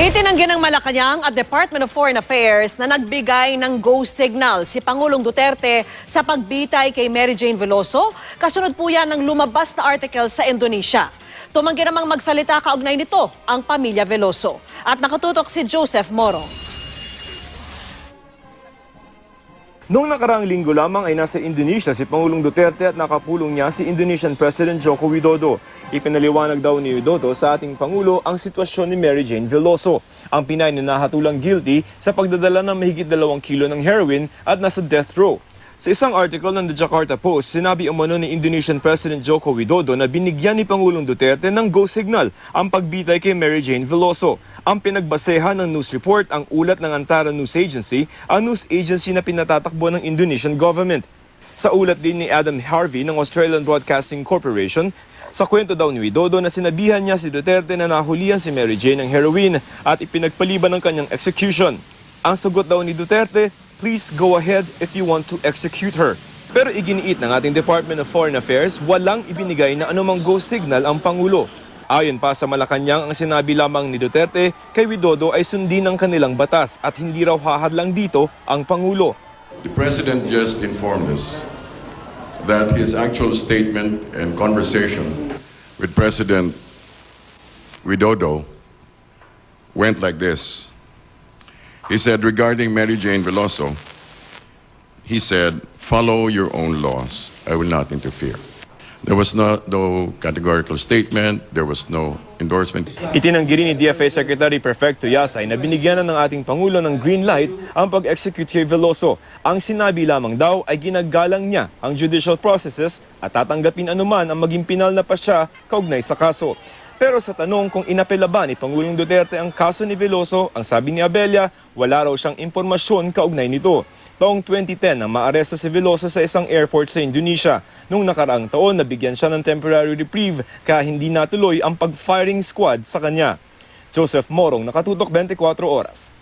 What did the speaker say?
Itinanggi ng Malacanang at Department of Foreign Affairs na nagbigay ng go signal si Pangulong Duterte sa pagbitay kay Mary Jane Veloso. Kasunod po yan ng lumabas na article sa Indonesia. Tumanggi namang magsalita kaugnay nito ang pamilya Veloso. At nakatutok si Joseph Moro. Noong nakaraang linggo lamang ay nasa Indonesia si Pangulong Duterte at nakapulong niya si Indonesian President Joko Widodo. Ipinaliwanag daw ni Widodo sa ating Pangulo ang sitwasyon ni Mary Jane Veloso. Ang Pinay na nahatulang guilty sa pagdadala ng mahigit 2 kilo ng heroin at nasa death row. Sa isang article ng The Jakarta Post, sinabi umano ni Indonesian President Joko Widodo na binigyan ni Pangulong Duterte ng go signal ang pagbitay kay Mary Jane Veloso. Ang pinagbasehan ng news report ang ulat ng Antara News Agency, ang news agency na pinatatakbo ng Indonesian government. Sa ulat din ni Adam Harvey ng Australian Broadcasting Corporation, sa kwento daw ni Widodo na sinabihan niya si Duterte na nahulihan si Mary Jane ng heroin at ipinagpaliban ng kanyang execution. Ang sagot daw ni Duterte, "Please go ahead if you want to execute her." Pero iginiit ng ating Department of Foreign Affairs, walang ibinigay na anumang go signal ang Pangulo. Ayon pa sa Malacanang, ang sinabi lamang ni Duterte kay Widodo ay sundin ang kanilang batas at hindi raw hahadlang dito ang Pangulo. The President just informed us that his actual statement and conversation with President Widodo went like this. He said regarding Mary Jane Veloso, he said, "Follow your own laws. I will not interfere." There was no categorical statement. There was no endorsement. Itinanggi rin ni DFA Secretary Perfecto Yasay na binigyan na ng ating Pangulo ng green light ang pag-execute kay Veloso. Ang sinabi lamang daw ay ginagalang niya ang judicial processes at tatanggapin anuman ang maging pinal na pasya kaugnay sa kaso. Pero sa tanong kung inapela ba ni Pangulong Duterte ang kaso ni Veloso, ang sabi ni Abella, wala raw siyang impormasyon kaugnay nito. Taong 2010 nang maaresto si Veloso sa isang airport sa Indonesia. Noong nakaraang taon, nabigyan siya ng temporary reprieve kaya hindi natuloy ang pag-firing squad sa kanya. Joseph Morong, Nakatutok 24 Oras.